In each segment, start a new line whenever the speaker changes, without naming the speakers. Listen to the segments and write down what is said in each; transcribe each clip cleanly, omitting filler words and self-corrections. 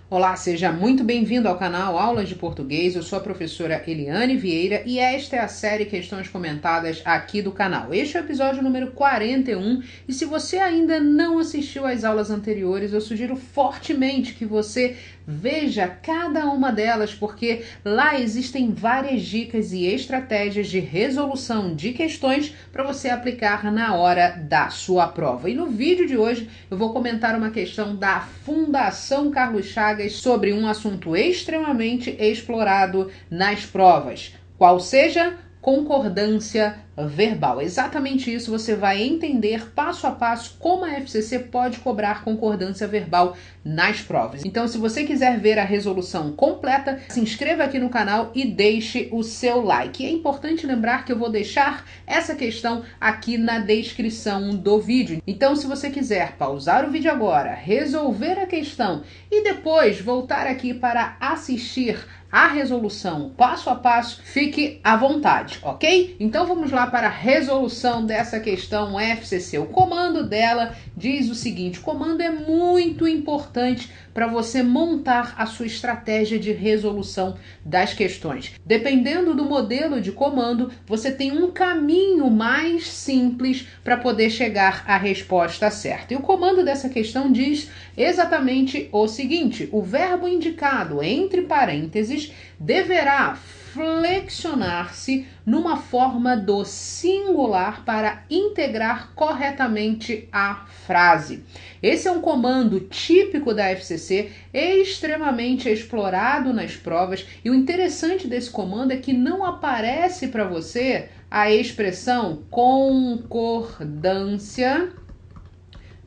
Olá, seja muito bem-vindo ao canal Aulas de Português. Eu sou a professora Eliane Vieira e esta é a série Questões Comentadas aqui do canal. Este é o episódio número 41 e se você ainda não assistiu às aulas anteriores, eu sugiro fortemente que você veja cada uma delas, porque lá existem várias dicas e estratégias de resolução de questões para você aplicar na hora da sua prova. E no vídeo de hoje eu vou comentar uma questão da Fundação Carlos Chagas sobre um assunto extremamente explorado nas provas, qual seja concordância verbal. Exatamente isso, você vai entender passo a passo como a FCC pode cobrar concordância verbal nas provas. Então, se você quiser ver a resolução completa, se inscreva aqui no canal e deixe o seu like. E é importante lembrar que eu vou deixar essa questão aqui na descrição do vídeo. Então, se você quiser pausar o vídeo agora, resolver a questão e depois voltar aqui para assistir a resolução passo a passo, fique à vontade, ok? Então vamos lá para a resolução dessa questão FCC. O comando dela diz o seguinte: o comando é muito importante para você montar a sua estratégia de resolução das questões. Dependendo do modelo de comando, você tem um caminho mais simples para poder chegar à resposta certa. E o comando dessa questão diz exatamente o seguinte: o verbo indicado entre parênteses deverá flexionar-se numa forma do singular para integrar corretamente a frase. Esse é um comando típico da FCC, extremamente explorado nas provas, e o interessante desse comando é que não aparece para você a expressão concordância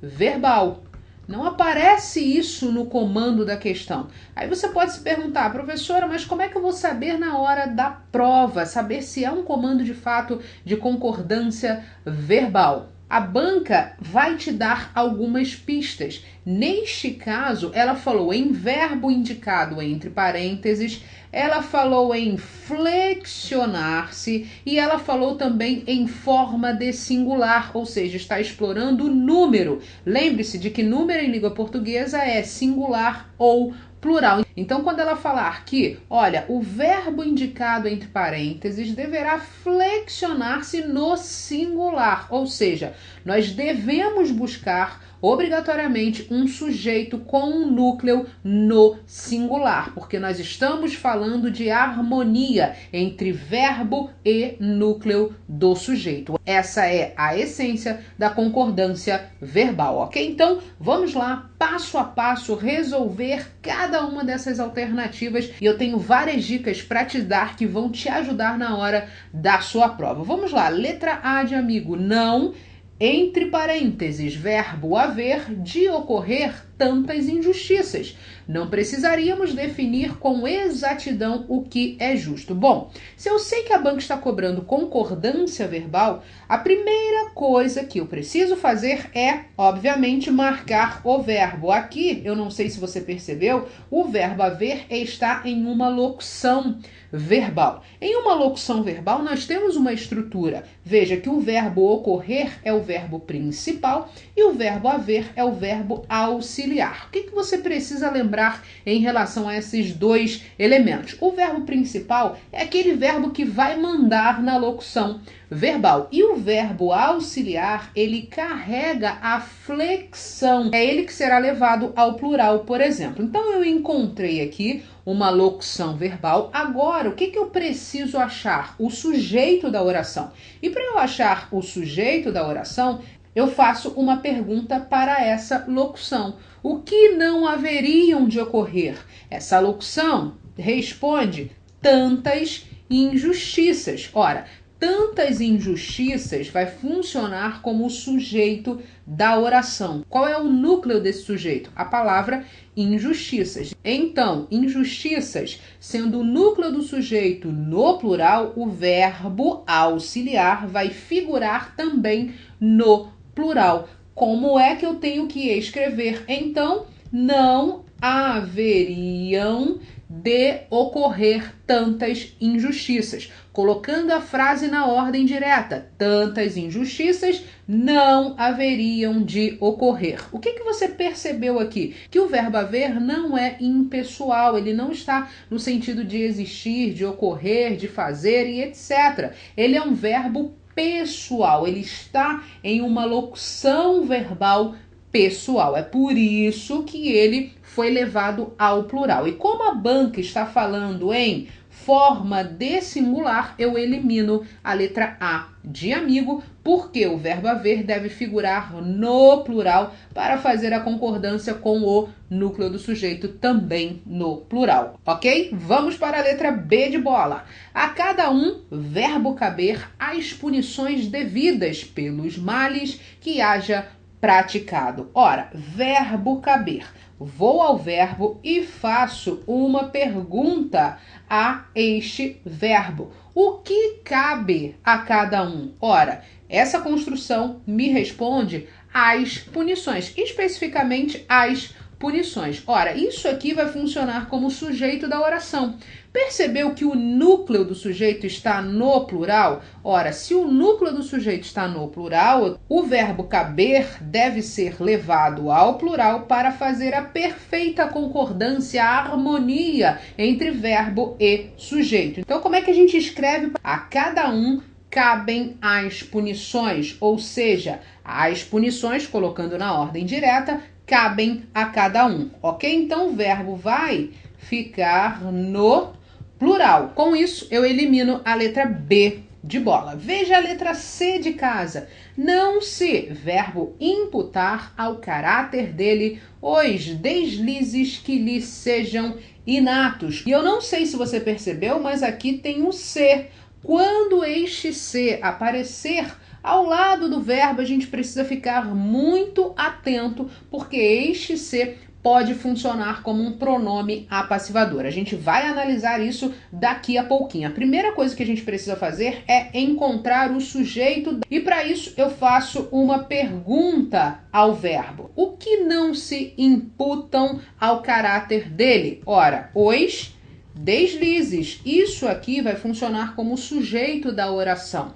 verbal. Não aparece isso no comando da questão. Aí você pode se perguntar: professora, mas como é que eu vou saber na hora da prova, saber se é um comando de fato de concordância verbal? A banca vai te dar algumas pistas. Neste caso, ela falou em verbo indicado entre parênteses, ela falou em flexionar-se e ela falou também em forma de singular, ou seja, está explorando o número. Lembre-se de que número em língua portuguesa é singular ou plural. Então, quando ela falar que, olha, o verbo indicado entre parênteses deverá flexionar-se no singular, ou seja, nós devemos buscar obrigatoriamente um sujeito com um núcleo no singular, porque nós estamos falando de harmonia entre verbo e núcleo do sujeito. Essa é a essência da concordância verbal, ok? Então, vamos lá, passo a passo, resolver cada uma dessas alternativas, e eu tenho várias dicas para te dar que vão te ajudar na hora da sua prova. Vamos lá, letra A de amigo, não. Entre parênteses, verbo haver, de ocorrer tantas injustiças. Não precisaríamos definir com exatidão o que é justo. Bom, se eu sei que a banca está cobrando concordância verbal, a primeira coisa que eu preciso fazer é, obviamente, marcar o verbo. Aqui, eu não sei se você percebeu, o verbo haver está em uma locução verbal. Em uma locução verbal, nós temos uma estrutura. Veja que o verbo ocorrer é o verbo principal e o verbo haver é o verbo auxiliar. O que você precisa lembrar em relação a esses dois elementos? O verbo principal é aquele verbo que vai mandar na locução verbal. E o verbo auxiliar, ele carrega a flexão. É ele que será levado ao plural, por exemplo. Então, eu encontrei aqui uma locução verbal. Agora, o que eu preciso achar? O sujeito da oração. E para eu achar o sujeito da oração, eu faço uma pergunta para essa locução. O que não haveriam de ocorrer? Essa locução responde tantas injustiças. Ora, tantas injustiças vai funcionar como o sujeito da oração. Qual é o núcleo desse sujeito? A palavra injustiças. Então, injustiças, sendo o núcleo do sujeito no plural, o verbo auxiliar vai figurar também no plural. Como é que eu tenho que escrever? Então, não haveriam de ocorrer tantas injustiças. Colocando a frase na ordem direta, tantas injustiças não haveriam de ocorrer. O que você percebeu aqui? Que o verbo haver não é impessoal, ele não está no sentido de existir, de ocorrer, de fazer e etc. Ele é um verbo pessoal, ele está em uma locução verbal pessoal. É por isso que ele foi levado ao plural. E como a banca está falando em forma de singular, eu elimino a letra A de amigo, porque o verbo haver deve figurar no plural para fazer a concordância com o núcleo do sujeito também no plural, ok? Vamos para a letra B de bola. A cada um, verbo caber as punições devidas pelos males que haja praticado. Ora, verbo caber. Vou ao verbo e faço uma pergunta a este verbo. O que cabe a cada um? Ora, essa construção me responde as punições, especificamente as punições. Ora, isso aqui vai funcionar como sujeito da oração. Percebeu que o núcleo do sujeito está no plural? Ora, se o núcleo do sujeito está no plural, o verbo caber deve ser levado ao plural para fazer a perfeita concordância, a harmonia entre verbo e sujeito. Então, como é que a gente escreve? A cada um cabem as punições, ou seja, as punições, colocando na ordem direta, cabem a cada um, ok? Então, o verbo vai ficar no plural. Com isso, eu elimino a letra B de bola. Veja a letra C de casa. Não se, verbo imputar ao caráter dele os deslizes que lhe sejam inatos. E eu não sei se você percebeu, mas aqui tem o ser. Quando este ser aparecer ao lado do verbo, a gente precisa ficar muito atento, porque este ser pode funcionar como um pronome apassivador. A gente vai analisar isso daqui a pouquinho. A primeira coisa que a gente precisa fazer é encontrar o sujeito, e para isso eu faço uma pergunta ao verbo. O que não se imputam ao caráter dele? Ora, os deslizes. Isso aqui vai funcionar como sujeito da oração.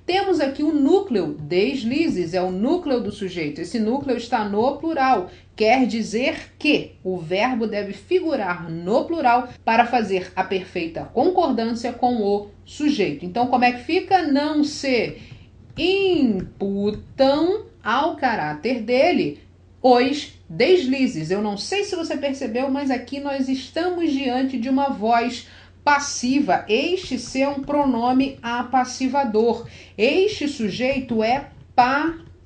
Temos aqui o núcleo, deslizes, é o núcleo do sujeito. Esse núcleo está no plural. Quer dizer que o verbo deve figurar no plural para fazer a perfeita concordância com o sujeito. Então, como é que fica? Não se imputam ao caráter dele os deslizes. Eu não sei se você percebeu, mas aqui nós estamos diante de uma voz passiva. Este ser é um pronome apassivador. Este sujeito é paciente.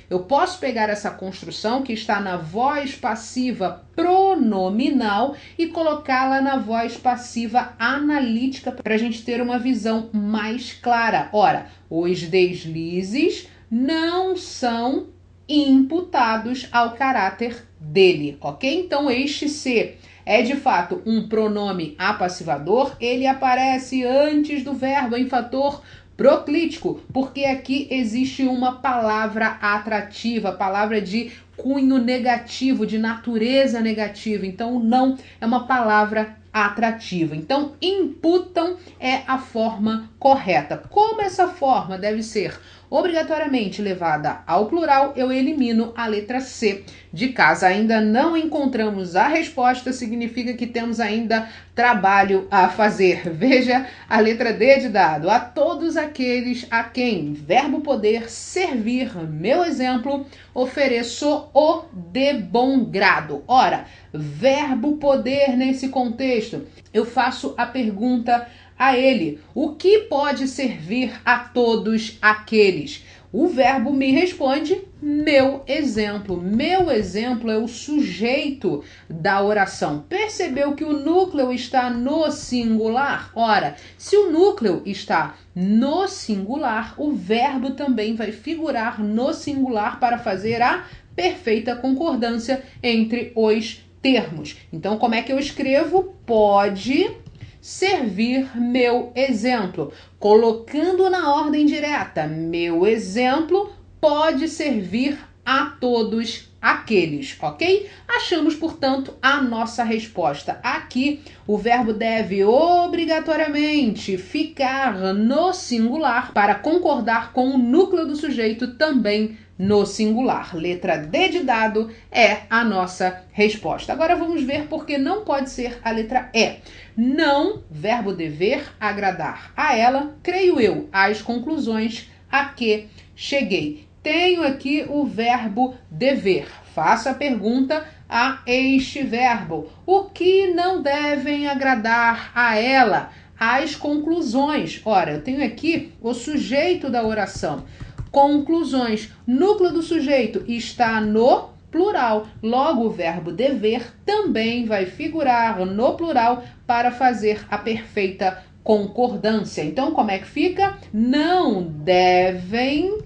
Eu posso pegar essa construção que está na voz passiva pronominal e colocá-la na voz passiva analítica para a gente ter uma visão mais clara. Ora, os deslizes não são imputados ao caráter dele, ok? Então, este ser é de fato um pronome apassivador, ele aparece antes do verbo em fator proclítico, porque aqui existe uma palavra atrativa, palavra de cunho negativo, de natureza negativa. Então, não é uma palavra atrativa. Então, imputam é a forma correta. Como essa forma deve ser obrigatoriamente levada ao plural, eu elimino a letra C de casa. Ainda não encontramos a resposta, significa que temos ainda trabalho a fazer. Veja a letra D de dado. A todos aqueles a quem verbo poder servir, meu exemplo, ofereço o de bom grado. Ora, verbo poder nesse contexto, eu faço a pergunta a ele: o que pode servir a todos aqueles? O verbo me responde: meu exemplo. Meu exemplo é o sujeito da oração. Percebeu que o núcleo está no singular? Ora, se o núcleo está no singular, o verbo também vai figurar no singular para fazer a perfeita concordância entre os termos. Então, como é que eu escrevo? Pode servir meu exemplo. Colocando na ordem direta, meu exemplo pode servir a todos aqueles, ok? Achamos, portanto, a nossa resposta. Aqui, o verbo deve obrigatoriamente ficar no singular para concordar com o núcleo do sujeito também no singular. Letra D de dado é a nossa resposta. Agora vamos ver por que não pode ser a letra E. Não, verbo dever, agradar a ela, creio eu, às conclusões a que cheguei. Tenho aqui o verbo dever. Faço a pergunta a este verbo. O que não devem agradar a ela? As conclusões. Ora, eu tenho aqui o sujeito da oração. Conclusões. Núcleo do sujeito está no plural. Logo, o verbo dever também vai figurar no plural para fazer a perfeita concordância. Então, como é que fica? Não devem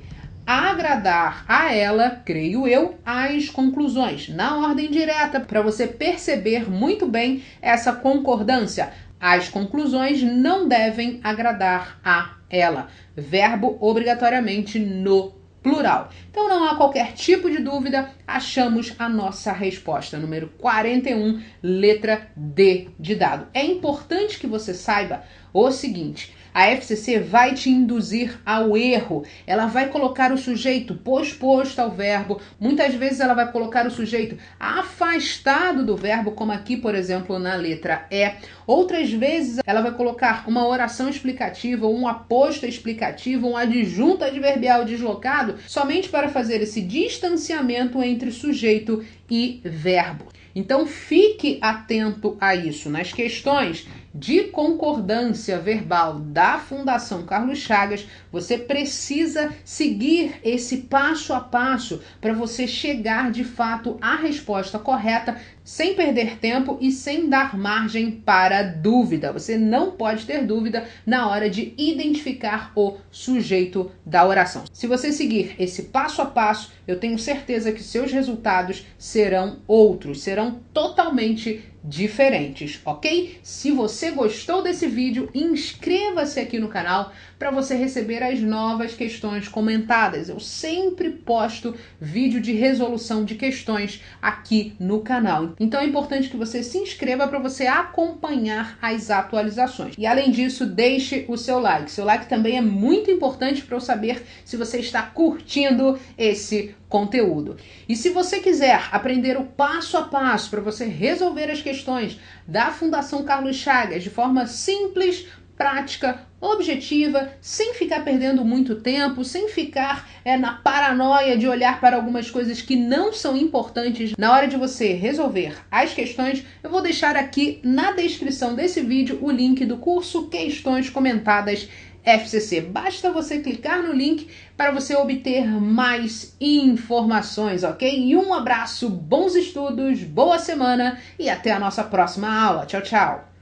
agradar a ela, creio eu, as conclusões. Na ordem direta, para você perceber muito bem essa concordância. As conclusões não devem agradar a ela. Verbo obrigatoriamente no plural. Então não há qualquer tipo de dúvida, achamos a nossa resposta. Número 41, letra D de dado. É importante que você saiba o seguinte: a FCC vai te induzir ao erro. Ela vai colocar o sujeito posposto ao verbo. Muitas vezes ela vai colocar o sujeito afastado do verbo, como aqui, por exemplo, na letra E. Outras vezes ela vai colocar uma oração explicativa, um aposto explicativo, um adjunto adverbial deslocado, somente para fazer esse distanciamento entre sujeito e verbo. Então fique atento a isso. Nas questões de concordância verbal da Fundação Carlos Chagas, você precisa seguir esse passo a passo para você chegar de fato à resposta correta, sem perder tempo e sem dar margem para dúvida. Você não pode ter dúvida na hora de identificar o sujeito da oração. Se você seguir esse passo a passo, eu tenho certeza que seus resultados serão outros, serão totalmente diferentes, ok? Se você gostou desse vídeo, inscreva-se aqui no canal para você receber as novas questões comentadas. Eu sempre posto vídeo de resolução de questões aqui no canal. Então é importante que você se inscreva para você acompanhar as atualizações. E além disso, deixe o seu like. Seu like também é muito importante para eu saber se você está curtindo esse conteúdo. E se você quiser aprender o passo a passo para você resolver as questões da Fundação Carlos Chagas de forma simples, prática, objetiva, sem ficar perdendo muito tempo, sem ficar na paranoia de olhar para algumas coisas que não são importantes na hora de você resolver as questões, eu vou deixar aqui na descrição desse vídeo o link do curso Questões Comentadas FCC. Basta você clicar no link para você obter mais informações, ok? E um abraço, bons estudos, boa semana e até a nossa próxima aula. Tchau, tchau!